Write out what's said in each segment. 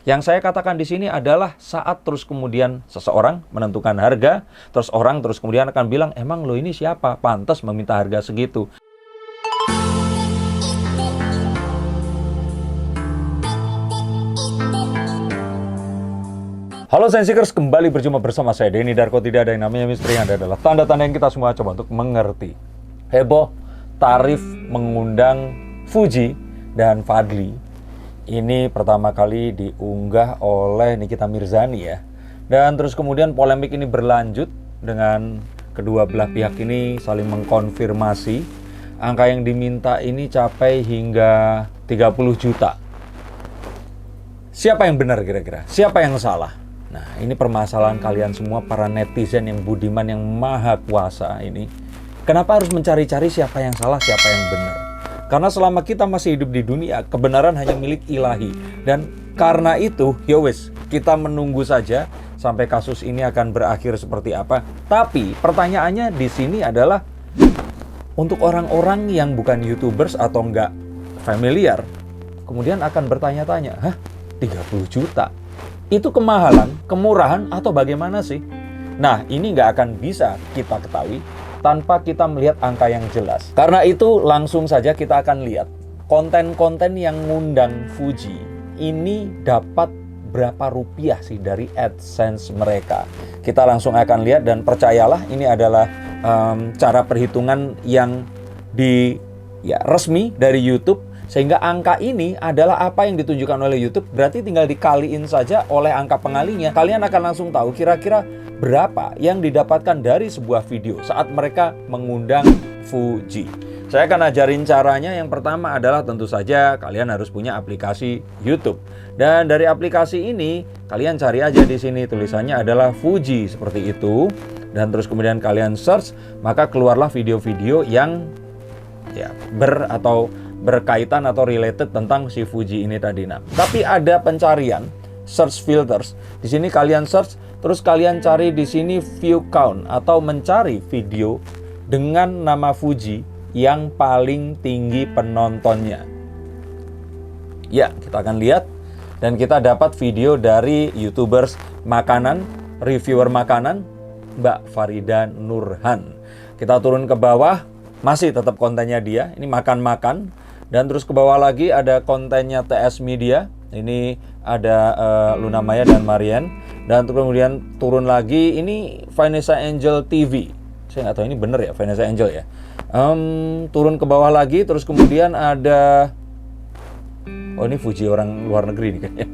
Yang saya katakan di sini adalah saat terus kemudian seseorang menentukan harga, terus orang terus kemudian akan bilang, emang lo ini siapa? Pantas meminta harga segitu. Halo Sensikers, kembali berjumpa bersama saya Denny Darko. Tidak ada yang namanya misteri, yang ada adalah tanda-tanda yang kita semua coba untuk mengerti. Heboh tarif mengundang Fuji dan Fadly. Ini pertama kali diunggah oleh Nikita Mirzani ya. Dan terus kemudian polemik ini berlanjut dengan kedua belah pihak ini saling mengkonfirmasi. Angka yang diminta ini capai hingga 30 juta. Siapa yang benar kira-kira? Siapa yang salah? Nah, ini permasalahan kalian semua para netizen yang budiman, yang maha kuasa ini. Kenapa harus mencari-cari siapa yang salah, siapa yang benar? Karena selama kita masih hidup di dunia, kebenaran hanya milik ilahi. Dan karena itu, yowes, kita menunggu saja sampai kasus ini akan berakhir seperti apa. Tapi pertanyaannya di sini adalah, untuk orang-orang yang bukan YouTubers atau enggak familiar, kemudian akan bertanya-tanya, hah? 30 juta? Itu kemahalan, kemurahan, atau bagaimana sih? Nah, ini nggak akan bisa kita ketahui tanpa kita melihat angka yang jelas. Karena itu langsung saja kita akan lihat konten-konten yang ngundang Fuji ini dapat berapa rupiah sih dari AdSense mereka. Kita langsung akan lihat, dan percayalah ini adalah cara perhitungan yang resmi dari YouTube. Sehingga angka ini adalah apa yang ditunjukkan oleh YouTube, berarti tinggal dikaliin saja oleh angka pengalinya. Kalian akan langsung tahu kira-kira berapa yang didapatkan dari sebuah video saat mereka mengundang Fuji. Saya akan ajarin caranya. Yang pertama adalah tentu saja kalian harus punya aplikasi YouTube. Dan dari aplikasi ini kalian cari aja di sini tulisannya adalah Fuji seperti itu. Dan terus kemudian kalian search, maka keluarlah video-video yang berkaitan atau related tentang si Fuji ini tadi. Nah, tapi ada pencarian search filters. Di sini kalian search, terus kalian cari di sini view count atau mencari video dengan nama Fuji yang paling tinggi penontonnya. Ya, kita akan lihat, dan kita dapat video dari YouTubers makanan, reviewer makanan, Mbak Farida Nurhan. Kita turun ke bawah, masih tetap kontennya dia, ini makan-makan. Dan terus ke bawah lagi ada kontennya TS Media. Ini ada Luna Maya dan Marian. Dan kemudian turun lagi, ini Vanessa Angel TV. Saya nggak tahu ini bener ya, Vanessa Angel ya. Turun ke bawah lagi, terus kemudian ada, oh ini Fuji orang luar negeri nih kayaknya.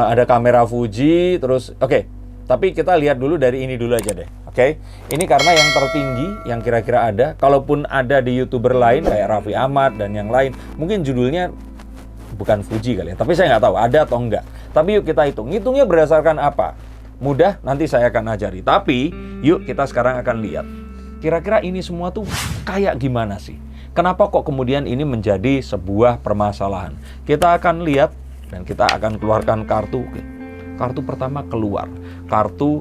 Ada kamera Fuji, terus oke. Tapi kita lihat dulu dari ini dulu aja deh. Oke, ini karena yang tertinggi yang kira-kira ada. Kalaupun ada di YouTuber lain kayak Raffi Ahmad dan yang lain, mungkin judulnya bukan Fuji kali ya. Tapi saya nggak tahu ada atau enggak. Tapi yuk kita hitung. Hitungnya berdasarkan apa? Mudah, nanti saya akan ajari. Tapi yuk kita sekarang akan lihat. Kira-kira ini semua tuh kayak gimana sih? Kenapa kok kemudian ini menjadi sebuah permasalahan? Kita akan lihat dan kita akan keluarkan kartu. Kartu pertama keluar. Kartu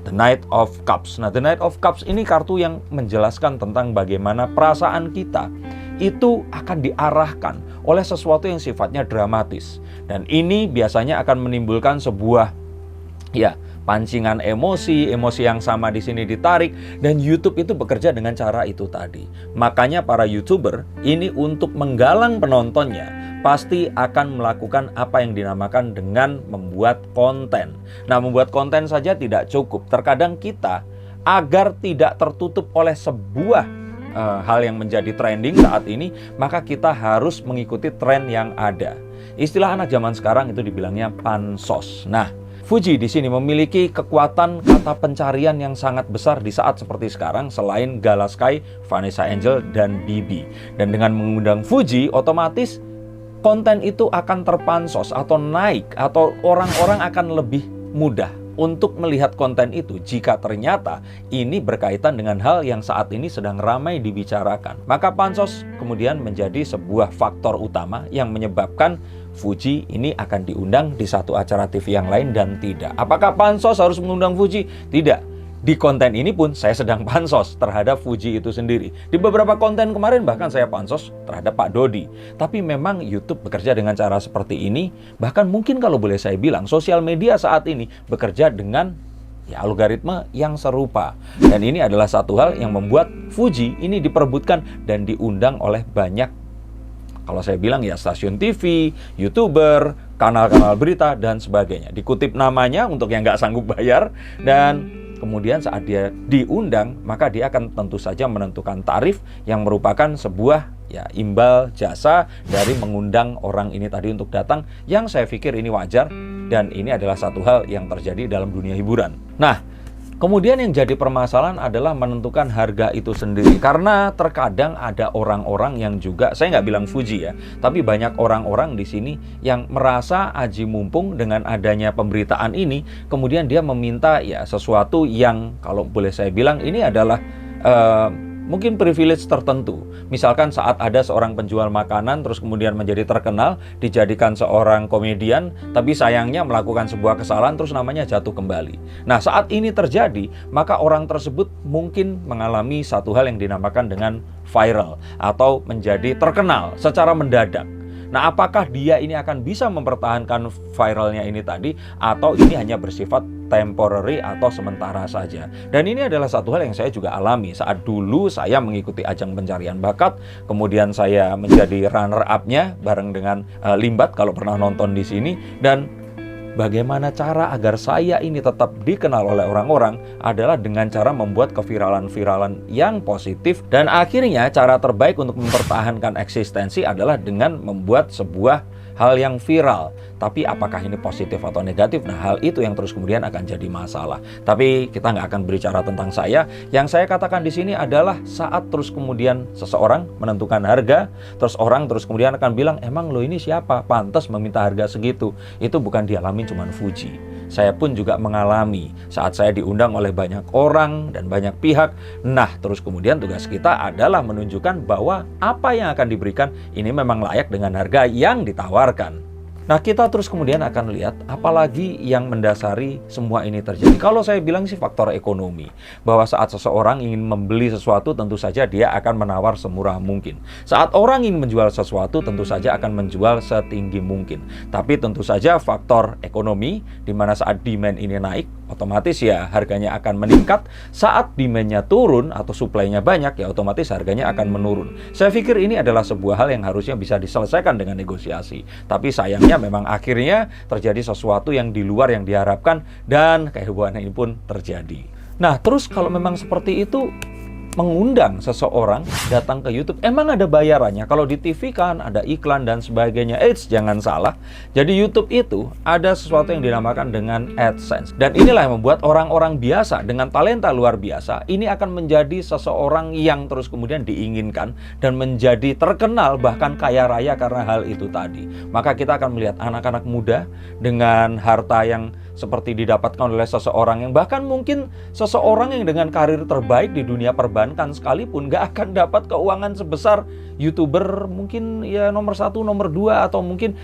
The Knight of Cups. Nah, The Knight of Cups ini kartu yang menjelaskan tentang bagaimana perasaan kita itu akan diarahkan oleh sesuatu yang sifatnya dramatis. Dan ini biasanya akan menimbulkan sebuah pancingan emosi yang sama di sini ditarik, dan YouTube itu bekerja dengan cara itu tadi. Makanya para YouTuber ini untuk menggalang penontonnya pasti akan melakukan apa yang dinamakan dengan membuat konten. Nah, membuat konten saja tidak cukup. Terkadang kita agar tidak tertutup oleh sebuah hal yang menjadi trending saat ini, maka kita harus mengikuti tren yang ada. Istilah anak zaman sekarang itu dibilangnya pansos. Nah, Fuji di sini memiliki kekuatan kata pencarian yang sangat besar di saat seperti sekarang selain Galaskai, Vanessa Angel, dan Bibi. Dan dengan mengundang Fuji, otomatis konten itu akan terpansos atau naik, atau orang-orang akan lebih mudah untuk melihat konten itu jika ternyata ini berkaitan dengan hal yang saat ini sedang ramai dibicarakan. Maka pansos kemudian menjadi sebuah faktor utama yang menyebabkan Fuji ini akan diundang di satu acara TV yang lain dan tidak. Apakah pansos harus mengundang Fuji? Tidak. di konten ini pun saya sedang pansos terhadap Fuji itu sendiri. Di beberapa konten kemarin bahkan saya pansos terhadap Pak Dodi. Tapi memang YouTube bekerja dengan cara seperti ini. Bahkan mungkin kalau boleh saya bilang, sosial media saat ini bekerja dengan algoritma yang serupa. Dan ini adalah satu hal yang membuat Fuji ini diperebutkan dan diundang oleh banyak, kalau saya bilang ya, stasiun TV, YouTuber, kanal-kanal berita, dan sebagainya. Dikutip namanya untuk yang nggak sanggup bayar, dan kemudian saat dia diundang, maka dia akan tentu saja menentukan tarif yang merupakan sebuah imbal jasa dari mengundang orang ini tadi untuk datang, yang saya pikir ini wajar, dan ini adalah satu hal yang terjadi dalam dunia hiburan. Nah, kemudian yang jadi permasalahan adalah menentukan harga itu sendiri. Karena terkadang ada orang-orang yang juga, saya nggak bilang Fuji ya, tapi banyak orang-orang di sini yang merasa aji mumpung dengan adanya pemberitaan ini. Kemudian dia meminta sesuatu yang kalau boleh saya bilang ini adalah mungkin privilege tertentu. Misalkan saat ada seorang penjual makanan terus kemudian menjadi terkenal, dijadikan seorang komedian, tapi sayangnya melakukan sebuah kesalahan terus namanya jatuh kembali. Nah, saat ini terjadi, maka orang tersebut mungkin mengalami satu hal yang dinamakan dengan viral atau menjadi terkenal secara mendadak. Nah, apakah dia ini akan bisa mempertahankan viralnya ini tadi, atau ini hanya bersifat temporary atau sementara saja? Dan ini adalah satu hal yang saya juga alami saat dulu saya mengikuti ajang pencarian bakat, kemudian saya menjadi runner up-nya bareng dengan Limbat kalau pernah nonton di sini. Dan bagaimana cara agar saya ini tetap dikenal oleh orang-orang adalah dengan cara membuat keviralan-viralan yang positif. Dan akhirnya cara terbaik untuk mempertahankan eksistensi adalah dengan membuat sebuah hal yang viral. Tapi apakah ini positif atau negatif? Nah, hal itu yang terus kemudian akan jadi masalah. Tapi kita nggak akan berbicara tentang saya. Yang saya katakan di sini adalah saat terus kemudian seseorang menentukan harga, terus orang terus kemudian akan bilang, emang lo ini siapa? Pantas meminta harga segitu. Itu bukan dialami cuma Fuji. Saya pun juga mengalami saat saya diundang oleh banyak orang dan banyak pihak. Nah, terus kemudian tugas kita adalah menunjukkan bahwa apa yang akan diberikan ini memang layak dengan harga yang ditawarkan. Nah, kita terus kemudian akan lihat apalagi yang mendasari semua ini terjadi. Kalau saya bilang sih faktor ekonomi. Bahwa saat seseorang ingin membeli sesuatu, tentu saja dia akan menawar semurah mungkin. Saat orang ingin menjual sesuatu, tentu saja akan menjual setinggi mungkin. Tapi tentu saja faktor ekonomi, di mana saat demand ini naik, otomatis harganya akan meningkat. Saat demand-nya turun atau supply-nya banyak, otomatis harganya akan menurun. Saya pikir ini adalah sebuah hal yang harusnya bisa diselesaikan dengan negosiasi. Tapi sayangnya memang akhirnya terjadi sesuatu yang di luar yang diharapkan, dan kehebohan ini pun terjadi. Nah, terus kalau memang seperti itu, mengundang seseorang datang ke YouTube, emang ada bayarannya? Kalau di TV kan ada iklan dan sebagainya. Jangan salah. Jadi YouTube itu ada sesuatu yang dinamakan dengan AdSense. Dan inilah yang membuat orang-orang biasa dengan talenta luar biasa ini akan menjadi seseorang yang terus kemudian diinginkan dan menjadi terkenal bahkan kaya raya karena hal itu tadi. Maka kita akan melihat anak-anak muda dengan harta yang seperti didapatkan oleh seseorang yang bahkan mungkin seseorang yang dengan karir terbaik di dunia perbankan sekalipun gak akan dapat keuangan sebesar YouTuber mungkin nomor 1, nomor 2, atau mungkin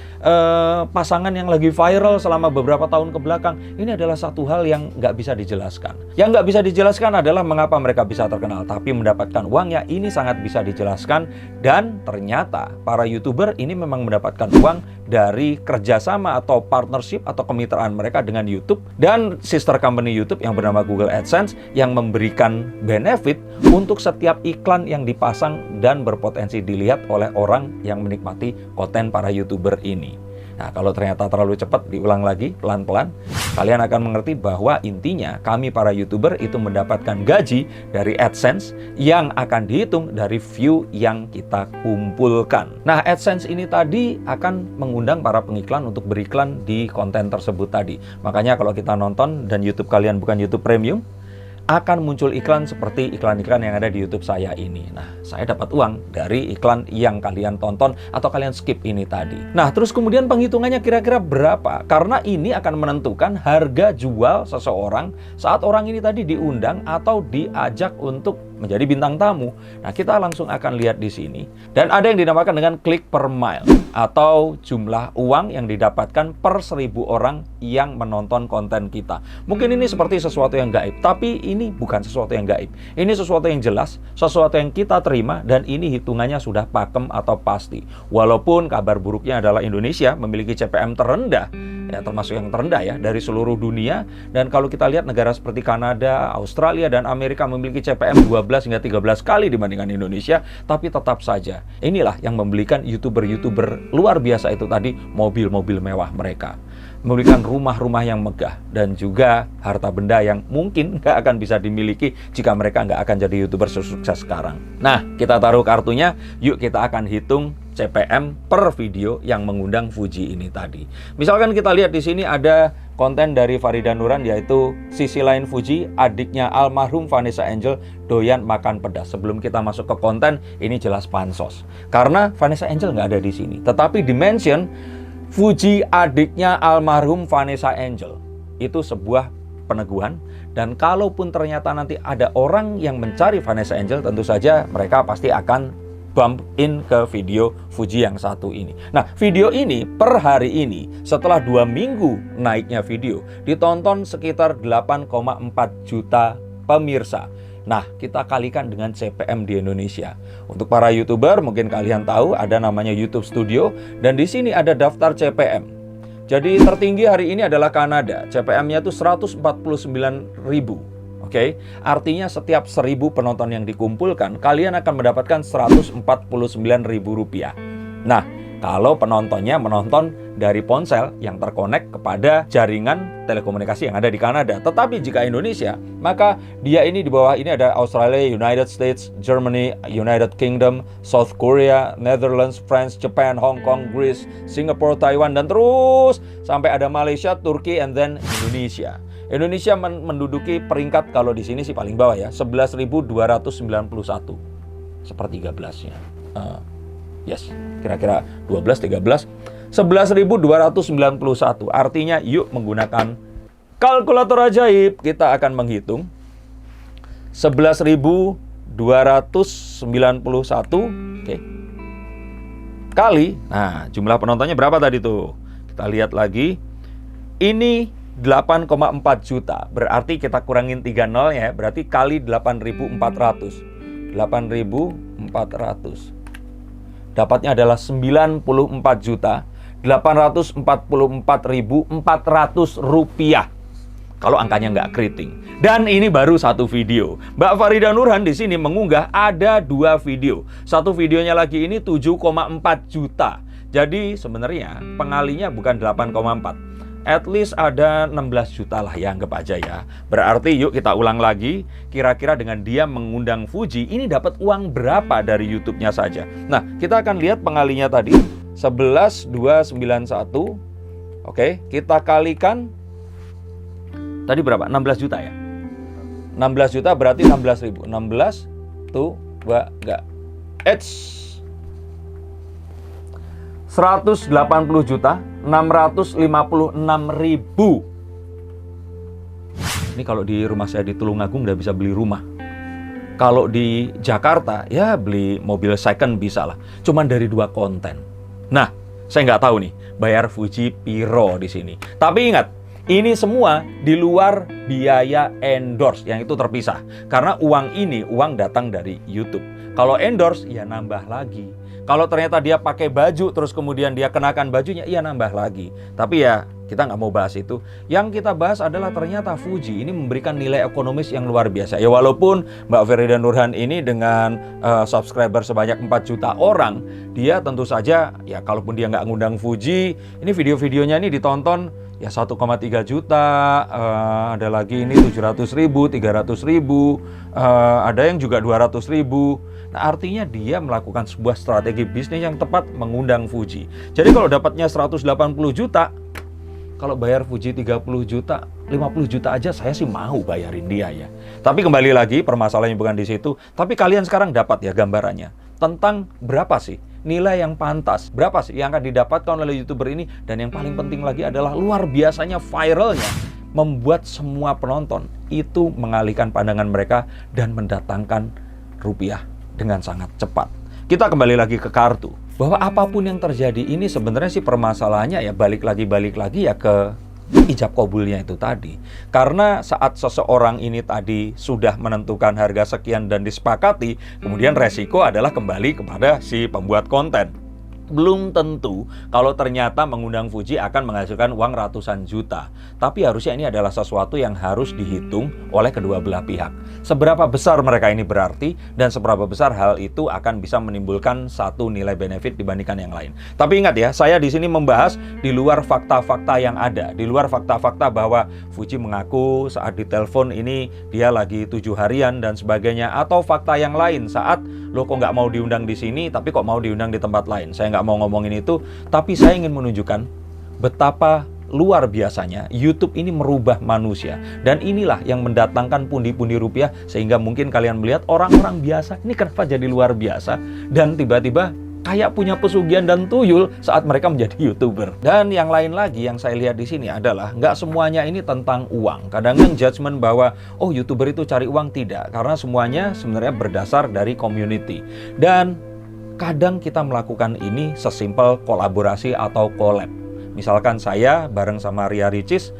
pasangan yang lagi viral selama beberapa tahun ke belakang. Ini adalah satu hal yang gak bisa dijelaskan. Yang gak bisa dijelaskan adalah mengapa mereka bisa terkenal, tapi mendapatkan uangnya ini sangat bisa dijelaskan. Dan ternyata para YouTuber ini memang mendapatkan uang dari kerjasama atau partnership atau kemitraan mereka dengan YouTube dan sister company YouTube yang bernama Google AdSense, yang memberikan benefit untuk setiap iklan yang dipasang dan berpotensi dilihat oleh orang yang menikmati konten para YouTuber ini. Nah, kalau ternyata terlalu cepat, diulang lagi pelan-pelan, kalian akan mengerti bahwa intinya kami para YouTuber itu mendapatkan gaji dari AdSense yang akan dihitung dari view yang kita kumpulkan. Nah, AdSense ini tadi akan mengundang para pengiklan untuk beriklan di konten tersebut tadi. Makanya kalau kita nonton dan YouTube kalian bukan YouTube Premium, akan muncul iklan seperti iklan-iklan yang ada di YouTube saya ini. Nah, saya dapat uang dari iklan yang kalian tonton atau kalian skip ini tadi. Nah, terus kemudian penghitungannya kira-kira berapa? Karena ini akan menentukan harga jual seseorang saat orang ini tadi diundang atau diajak untuk menjadi bintang tamu. Nah, kita langsung akan lihat di sini. Dan ada yang dinamakan dengan klik per mile atau jumlah uang yang didapatkan per 1000 orang yang menonton konten kita. Mungkin ini seperti sesuatu yang gaib, tapi ini bukan sesuatu yang gaib. Ini sesuatu yang jelas, sesuatu yang kita terima, dan ini hitungannya sudah pakem atau pasti. Walaupun kabar buruknya adalah Indonesia memiliki CPM terendah, ya termasuk yang terendah ya dari seluruh dunia. Dan kalau kita lihat negara seperti Kanada, Australia, dan Amerika memiliki CPM 12 hingga 13 kali dibandingkan Indonesia, tapi tetap saja inilah yang membelikan YouTuber-YouTuber luar biasa itu tadi mobil-mobil mewah mereka, memberikan rumah-rumah yang megah, dan juga harta benda yang mungkin nggak akan bisa dimiliki jika mereka nggak akan jadi YouTuber sukses sekarang. Nah, kita taruh kartunya, yuk kita akan hitung CPM per video yang mengundang Fuji ini tadi. Misalkan kita lihat di sini ada konten dari Farida Nuran, yaitu sisi lain Fuji, adiknya almarhum Vanessa Angel doyan makan pedas. Sebelum kita masuk ke konten, ini jelas pansos. Karena Vanessa Angel nggak ada di sini. Tetapi dimension Fuji adiknya almarhum Vanessa Angel itu sebuah peneguhan. Dan kalaupun ternyata nanti ada orang yang mencari Vanessa Angel, tentu saja mereka pasti akan bump in ke video Fuji yang satu ini. Nah, video ini per hari ini setelah 2 minggu naiknya video ditonton sekitar 8,4 juta pemirsa. Nah, kita kalikan dengan CPM di Indonesia. Untuk para YouTuber, mungkin kalian tahu ada namanya YouTube Studio, dan di sini ada daftar CPM. Jadi tertinggi hari ini adalah Kanada, CPM-nya itu 149.000. Oke, artinya setiap 1000 penonton yang dikumpulkan, kalian akan mendapatkan Rp149.000. Nah, kalau penontonnya menonton dari ponsel yang terkonek kepada jaringan telekomunikasi yang ada di Kanada. Tetapi jika Indonesia, maka dia ini di bawah ini ada Australia, United States, Germany, United Kingdom, South Korea, Netherlands, France, Japan, Hong Kong, Greece, Singapore, Taiwan, dan terus sampai ada Malaysia, Turki, and then Indonesia. Indonesia menduduki peringkat, kalau di sini sih paling bawah ya, 11.291 sepertiga belasnya. Yes, kira-kira 12, 13, 11.291. Artinya yuk menggunakan kalkulator ajaib, kita akan menghitung 11.291, oke, kali, nah jumlah penontonnya berapa tadi tuh? Kita lihat lagi, ini 8,4 juta, berarti kita kurangin 3 nol ya, berarti kali 8.400. 8.400. Dapatnya adalah 94.844.400 rupiah. Kalau angkanya nggak keriting. Dan ini baru satu video. Mbak Farida Nurhan di sini mengunggah ada 2 video. Satu videonya lagi ini 7,4 juta. Jadi sebenarnya pengalinya bukan 8,4. At least ada 16 juta lah ya, anggap aja ya. Berarti yuk kita ulang lagi, kira-kira dengan dia mengundang Fuji, ini dapat uang berapa dari YouTube-nya saja. Nah, kita akan lihat pengalinya tadi, 11.291. Oke, kita kalikan, tadi berapa? 16 juta ya? 16 juta berarti 16.000. 16 tuh, enggak. 180 juta 656.000. Ini kalau di rumah saya di Tulungagung udah bisa beli rumah. Kalau di Jakarta ya beli mobil second bisa lah. Cuman dari 2 konten. Nah, saya nggak tahu nih bayar Fuji piro di sini. Tapi ingat, ini semua di luar biaya endorse yang itu terpisah. Karena uang ini uang datang dari YouTube. Kalau endorse ya nambah lagi. Kalau ternyata dia pakai baju terus kemudian dia kenakan bajunya, iya nambah lagi. Tapi ya kita nggak mau bahas itu. Yang kita bahas adalah ternyata Fuji ini memberikan nilai ekonomis yang luar biasa. Ya walaupun Mbak Farida Nurhan ini dengan subscriber sebanyak 4 juta orang, dia tentu saja ya kalaupun dia nggak ngundang Fuji, ini video-videonya ini ditonton ya 1,3 juta, ada lagi ini 700.000, 300.000, ada yang juga 200.000. Nah, artinya dia melakukan sebuah strategi bisnis yang tepat mengundang Fuji. Jadi kalau dapatnya 180 juta, kalau bayar Fuji 30 juta, 50 juta aja saya sih mau bayarin dia ya. Tapi kembali lagi permasalahannya bukan di situ. Tapi kalian sekarang dapat ya gambarannya tentang berapa sih nilai yang pantas, berapa sih yang akan didapatkan oleh YouTuber ini. Dan yang paling penting lagi adalah luar biasanya viralnya, membuat semua penonton itu mengalihkan pandangan mereka dan mendatangkan rupiah dengan sangat cepat. Kita kembali lagi ke kartu, bahwa apapun yang terjadi ini sebenarnya sih permasalahannya ya balik lagi ya ke ijab kabulnya itu tadi. Karena saat seseorang ini tadi sudah menentukan harga sekian dan disepakati, kemudian resiko adalah kembali kepada si pembuat konten. Belum tentu kalau ternyata mengundang Fuji akan menghasilkan uang ratusan juta. Tapi harusnya ini adalah sesuatu yang harus dihitung oleh kedua belah pihak. Seberapa besar mereka ini berarti dan seberapa besar hal itu akan bisa menimbulkan satu nilai benefit dibandingkan yang lain. Tapi ingat ya, saya di sini membahas di luar fakta-fakta yang ada. Di luar fakta-fakta bahwa Fuji mengaku saat ditelepon ini dia lagi 7 harian dan sebagainya. Atau fakta yang lain saat lo kok nggak mau diundang di sini tapi kok mau diundang di tempat lain. Saya nggak mau ngomongin itu, tapi saya ingin menunjukkan betapa luar biasanya YouTube ini merubah manusia. Dan inilah yang mendatangkan pundi-pundi rupiah, sehingga mungkin kalian melihat orang-orang biasa ini kenapa jadi luar biasa dan tiba-tiba kayak punya pesugihan dan tuyul saat mereka menjadi YouTuber. Dan yang lain lagi yang saya lihat di sini adalah nggak semuanya ini tentang uang. Kadang-kadang judgement bahwa oh YouTuber itu cari uang, tidak, karena semuanya sebenarnya berdasar dari community. Dan kadang kita melakukan ini sesimpel kolaborasi atau collab. Misalkan saya bareng sama Ria Ricis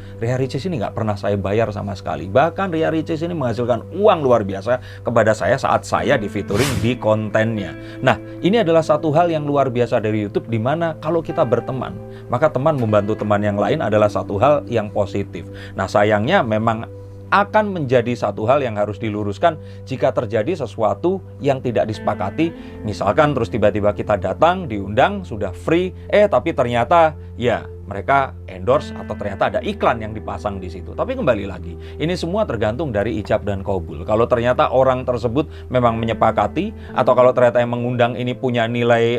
ini nggak pernah saya bayar sama sekali. Bahkan Ria Ricis ini menghasilkan uang luar biasa kepada saya saat saya di featuring di kontennya. Nah, ini adalah satu hal yang luar biasa dari YouTube, di mana kalau kita berteman, maka teman membantu teman yang lain adalah satu hal yang positif. Nah, sayangnya memang akan menjadi satu hal yang harus diluruskan jika terjadi sesuatu yang tidak disepakati. Misalkan terus tiba-tiba kita datang, diundang, sudah free, tapi ternyata ya mereka endorse atau ternyata ada iklan yang dipasang di situ. Tapi kembali lagi, ini semua tergantung dari ijab dan kabul. Kalau ternyata orang tersebut memang menyepakati, atau kalau ternyata yang mengundang ini punya nilai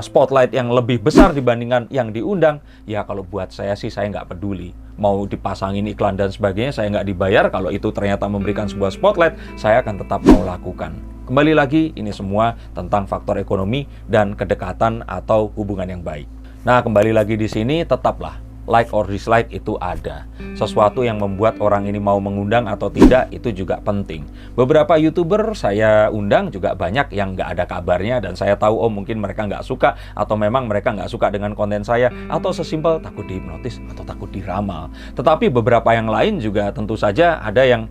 spotlight yang lebih besar dibandingkan yang diundang, ya kalau buat saya sih saya nggak peduli. Mau dipasangin iklan dan sebagainya, saya nggak dibayar. Kalau itu ternyata memberikan sebuah spotlight, saya akan tetap mau lakukan. Kembali lagi, ini semua tentang faktor ekonomi dan kedekatan atau hubungan yang baik. Nah, kembali lagi di sini, tetaplah like or dislike itu ada. Sesuatu yang membuat orang ini mau mengundang atau tidak itu juga penting. Beberapa YouTuber saya undang juga banyak yang nggak ada kabarnya, dan saya tahu oh mungkin mereka nggak suka, atau memang mereka nggak suka dengan konten saya, atau sesimpel takut dihipnotis atau takut diramal. Tetapi beberapa yang lain juga tentu saja ada yang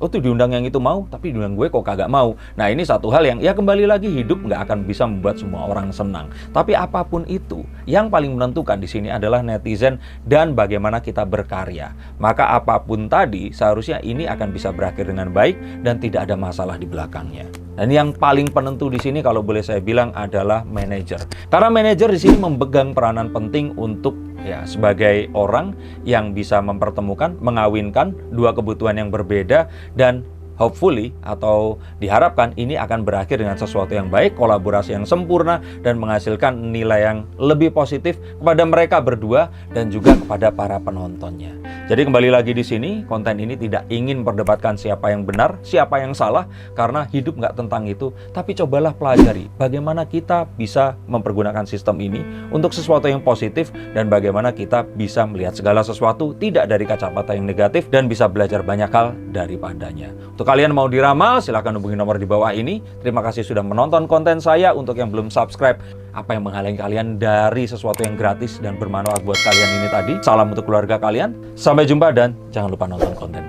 tuh diundang yang itu mau, tapi diundang gue kok kagak mau. Nah, ini satu hal yang ya kembali lagi, hidup nggak akan bisa membuat semua orang senang. Tapi apapun itu, yang paling menentukan di sini adalah netizen dan bagaimana kita berkarya. Maka apapun tadi, seharusnya ini akan bisa berakhir dengan baik dan tidak ada masalah di belakangnya. Dan yang paling penentu di sini kalau boleh saya bilang adalah manajer. Karena manajer di sini memegang peranan penting untuk sebagai orang yang bisa mempertemukan, mengawinkan dua kebutuhan yang berbeda, dan hopefully atau diharapkan ini akan berakhir dengan sesuatu yang baik, kolaborasi yang sempurna, dan menghasilkan nilai yang lebih positif kepada mereka berdua dan juga kepada para penontonnya. Jadi kembali lagi di sini, konten ini tidak ingin memperdebatkan siapa yang benar, siapa yang salah, karena hidup nggak tentang itu. Tapi cobalah pelajari bagaimana kita bisa mempergunakan sistem ini untuk sesuatu yang positif, dan bagaimana kita bisa melihat segala sesuatu tidak dari kacamata yang negatif dan bisa belajar banyak hal daripadanya. Untuk kalian mau diramal, silahkan hubungi nomor di bawah ini. Terima kasih sudah menonton konten saya. Untuk yang belum subscribe, apa yang menghalangi kalian dari sesuatu yang gratis dan bermanfaat buat kalian ini tadi? Salam untuk keluarga kalian. Sampai jumpa dan jangan lupa nonton konten